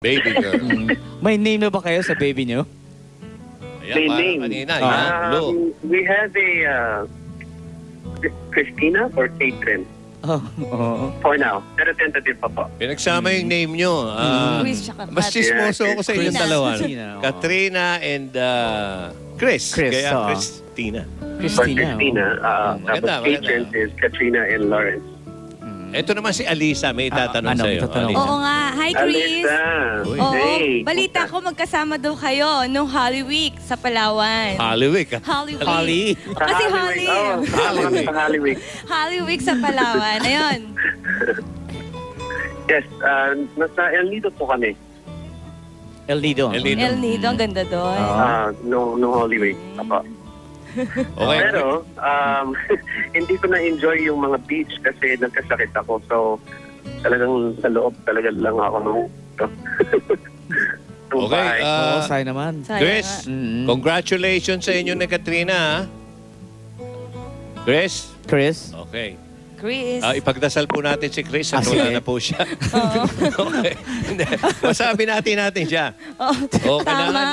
Baby girl. May name na ba kayo sa baby niyo? Ayan, May parang name. kanina. Yan, Lo. We have a Christina or Catherine Oo. for now. Pero tentative pa po. Pinagsama yung name nyo. Chris tsaka Mas Pat. chismoso ako sa inyong Christina. dalawa. Christina, oo. Katrina and Chris. Chris, Kaya oo. Christina. For Christina. Christina. Tapos Maganda, Catherine maganda. is Katrina and Lawrence. Ito naman si Alisa. May itatanong ano, sa'yo. itatanong? Alisa. Oo nga. Hi, Chris. Alisa! Uy. Oo. Hey, Balita kumusta? ko magkasama daw kayo nung Holy Week sa Palawan. Holy Week. Holy Week. Holly. Sa Kasi Holy Holly. Week. Oh, kasama kami sa Holy Week. Holy Week sa Palawan. Ayun. Yes, nasa El Nido po kami. El Nido. El Nido. El Nido, ang ganda doon. No Holy Week. Apo. Okay. Pero, hindi ko na-enjoy yung mga beach kasi nagkasakit ako. So, talagang sa loob talaga lang ako nung Okay. Oo, say naman. Sayang Chris, Mm. congratulations sa inyo ni Katrina. Ha? Chris? Chris? Okay. Chris. Ipagdasal po natin si Chris at wala sige. na po siya. Oo. Okay. Hindi. Masabi natin siya. Oo. Okay Tama. na.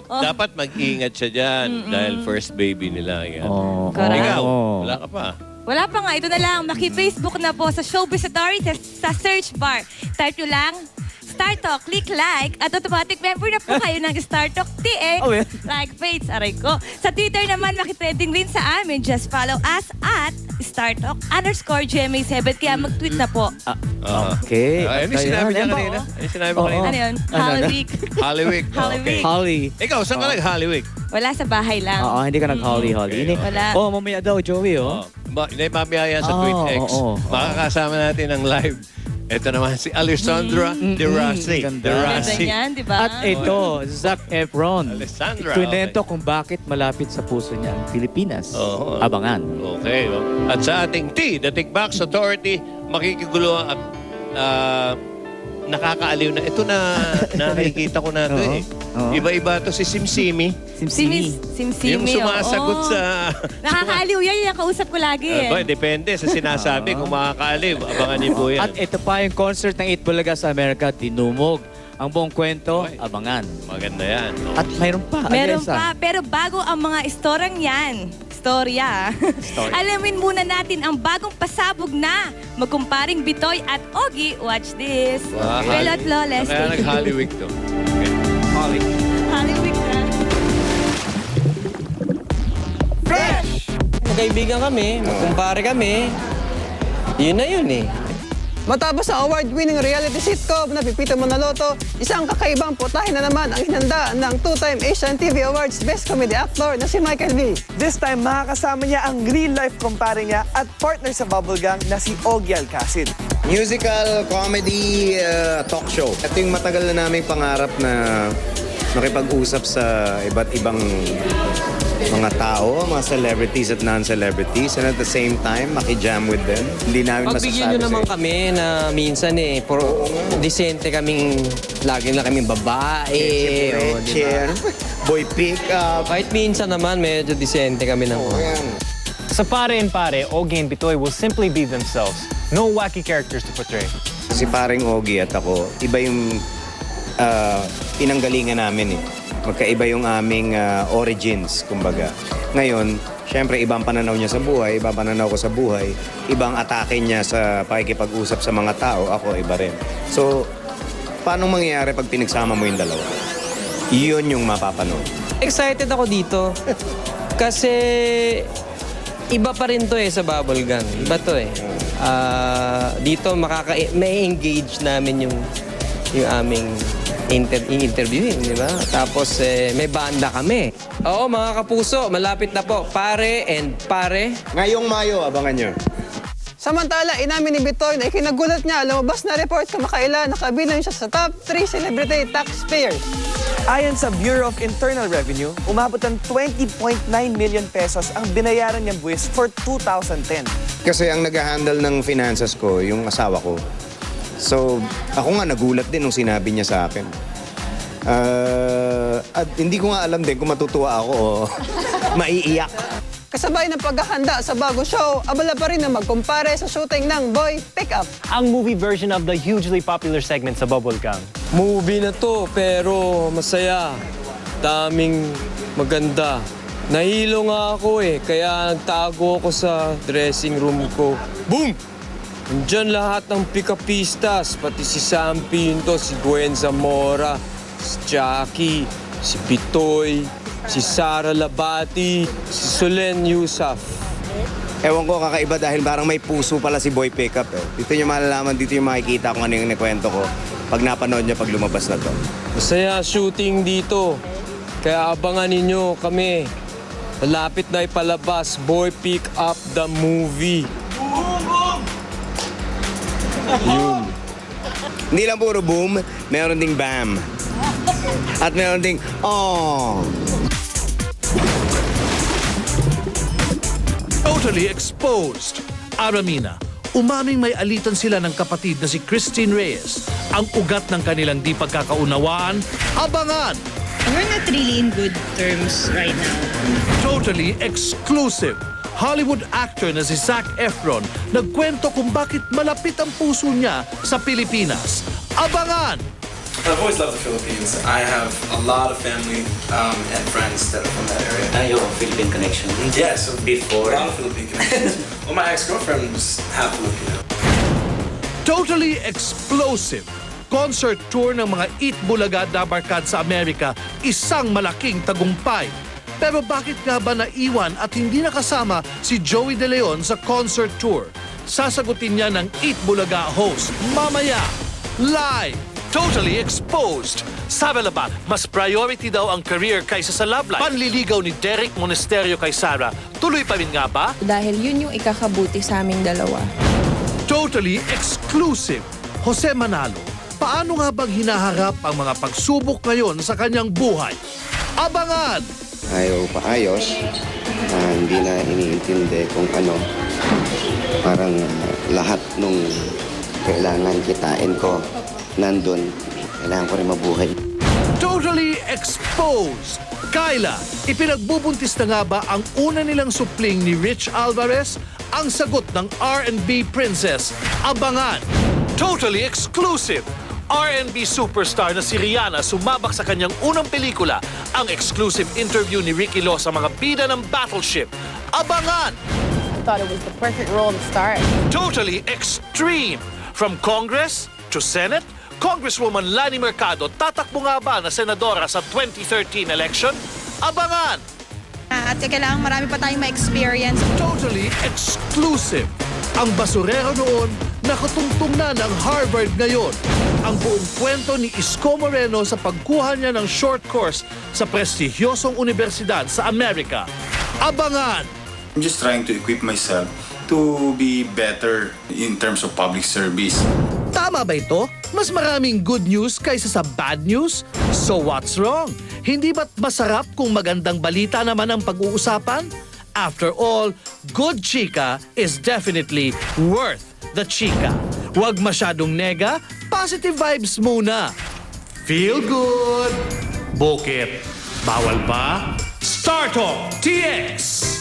Dapat mag-ingat siya dyan dahil first baby nila. Yan. Oo. Correct. Ikaw, Oo. wala ka pa. Wala pa nga. Ito na lang. Maki-Facebook na po sa Showbiz Authority sa search bar. Type nyo lang, Star Talk, click like, at automatic member na po kayo ng Star Talk TX. Oh, yeah. Like page, aray ko. Sa Twitter naman, makitrending rin sa amin. Just follow us at StarTalk_GMA7. Kaya mag-tweet na po. Okay. Ano yung sinabi niya Ayan. kanina? Ano yung sinabi mo Oo. kanina? Ano yun? Ano, Holy ano? Week. Holy Week. Holy Okay. Week. Holly. Ikaw, saan ka nag-Holy Week? Wala sa bahay lang. Oo, hindi ka nag-Holly. Okay. Wala. Oh, mamaya daw, Joey, oh. Hindi, mamaya yan sa Oo, TweetX. oo. Makakasama natin ng live. Ito naman si Alessandra De Rossi. Ganda. De Ganda Rossi. niyan, di ba? At ito, Zac Efron. Alessandra. Kwento kung bakit malapit sa puso niya ang Pilipinas. Oo. Abangan. Okay. No? At sa ating The Tickbox Authority, makikigulo at nakakaaliw na. Ito na nakikita ko na ito Oo. eh. Oo. Iba-iba to si Simsimi. Simsimi. Yung Simsimi. sumasagot oo. sa... Nakakaaliw yan. Yung kausap ko lagi eh. Depende sa sinasabi. Kung makakaaliw, abangan niyo po yan. At ito pa yung concert ng 8 Bulaga sa Amerika, tinumog. Ang buong kwento, Okay. abangan. Maganda yan. No? At mayroon pa. Meron Alessa. pa. Pero bago ang mga istoryang yan, alamin muna natin ang bagong pasabog na magkumparing Bitoy at Ogie. Watch this. Wow. Well at Lawless. Kaya nag-Holy Week to. Okay. Holly. Hollywood na. Magkaibigan kami, magkumpare kami. Yun na yun eh. Matapos ang award-winning reality sitcom na Pipito Manaloto, isang kakaibang putahe na naman ang hinanda ng two-time Asian TV Awards Best Comedy Actor na si Michael V. This time, makakasama niya ang real-life kumpare niya at partner sa Bubble Gang na si Ogie Alcacid. Musical, comedy, talk show. Ito yung matagal na naming pangarap na makipag-usap sa iba't ibang mga tao, mga celebrities at non-celebrities, and at the same time, makijam with them. Hindi namin Pagbigyan nyo naman kami na minsan eh, disente kaming, lagi na kaming babae. o, di ba? boy pick up. Kahit minsan naman, medyo disente kami ng Sa Pare and Pare, Ogie and Bitoy will simply be themselves. No wacky characters to portray. Si paring Ogie at ako, iba yung pinanggalingan namin eh. Magkaiba yung aming origins, kumbaga. Ngayon, syempre, ibang pananaw niya sa buhay, ibang pananaw ko sa buhay, ibang atake niya sa pakikipag-usap sa mga tao, ako iba rin. So, paano mangyayari pag pinagsama mo yung dalawa? Iyon yung mapapanood. Excited ako dito. Kasi iba pa rin to eh sa Bubble Gang. Iba to eh. Dito may engage namin yung aming interviewin, di ba? Tapos may banda kami. Oo, mga kapuso, malapit na po. Pare and Pare. Ngayong Mayo, abangan nyo. Samantala, inamin ni Bitoy na ikinagulat niya lumabas na report kamakailan na kabilang siya sa top 3 celebrity taxpayers. Ayon sa Bureau of Internal Revenue, umabot ng 20.9 million pesos ang binayaran niyang buwis for 2010. Kasi ang nag-handle ng finances ko, yung asawa ko. So, ako nga nagulat din nung sinabi niya sa akin. At hindi ko nga alam din kung matutuwa ako o maiiyak. Kasabay ng paghahanda sa bagong show, abala pa rin na magkumpare sa shooting ng Boy Pickup. Ang movie version of the hugely popular segment sa Bubblegum. Movie na to, pero masaya. Daming maganda. Nahilo nga ako kaya nagtago ako sa dressing room ko. Boom! Nandiyan lahat ng pick-upistas, pati si Sam Pinto, si Gwen Zamora, si Jackie, si Bitoy, si Sara Labati, si Solen Yusuf. Ewan ko, kakaiba dahil parang may puso pala si Boy Pickup. Dito nyo malalaman, dito yung makikita kung ano yung nakwento ko pag napanood nyo pag lumabas na to. Masaya shooting dito. Kaya abangan ninyo kami. Malapit na ipalabas, Boy Pickup the movie. Yun. Hindi lang puro boom, meron ding bam. At meron ding oh. Totally exposed. Aramina, umaming may alitan sila ng kapatid na si Christine Reyes. Ang ugat ng kanilang di pagkakaunawaan, abangan. We're not really in good terms right now. Totally exclusive. Hollywood actor na si Zac Efron nagkwento kung bakit malapit ang puso niya sa Pilipinas. Abangan! I've always loved the Philippines. I have a lot of family and friends that are from that area. Your Philippine connection? Yes, Before? a lot of Philippine connections. Well, my ex-girlfriend was half Filipino. Totally explosive. Concert tour ng mga Eat Bulaga Dabarkad sa Amerika, isang malaking tagumpay. Pero bakit nga ba naiwan at hindi nakasama si Joey De Leon sa concert tour? Sasagutin niya ng Eat Bulaga host mamaya. Live! Totally exposed! Sabi na ba, mas priority daw ang career kaysa sa love life? Panliligaw ni Derek Monasterio kay Sarah, tuloy pa rin nga ba? Dahil yun yung ikakabuti sa aming dalawa. Totally exclusive! Jose Manalo, paano nga bang hinaharap ang mga pagsubok ngayon sa kanyang buhay? Abangan! Ayaw paayos, hindi na iniintindi kung ano. Parang lahat nung kailangan kitain ko, nandun, kailangan ko rin mabuhay. Totally exposed! Kyla, ipinagbubuntis na nga ba ang una nilang supling ni Rich Alvarez? Ang sagot ng R&B princess, abangan! Totally exclusive! R&B superstar na si Rihanna sumabak sa kanyang unang pelikula, ang exclusive interview ni Ricky Lo sa mga bida ng Battleship. Abangan! I thought it was the perfect role to start. Totally extreme! From Congress to Senate, Congresswoman Lani Mercado tatakbo nga ba na senadora sa 2013 election? Abangan! At kailangan marami pa tayong ma-experience. Totally exclusive! Ang basurero noon, nakatungtong na ng Harvard ngayon. Ang buong kwento ni Isko Moreno sa pagkuha niya ng short course sa prestigyosong universidad sa Amerika. Abangan! I'm just trying to equip myself to be better in terms of public service. Tama ba ito? Mas maraming good news kaysa sa bad news? So what's wrong? Hindi ba't masarap kung magandang balita naman ang pag-uusapan? After all, good chika is definitely worth the chika. Huwag masyadong nega, positive vibes muna. Feel good! Bukit, bawal ba? Star Talk TX!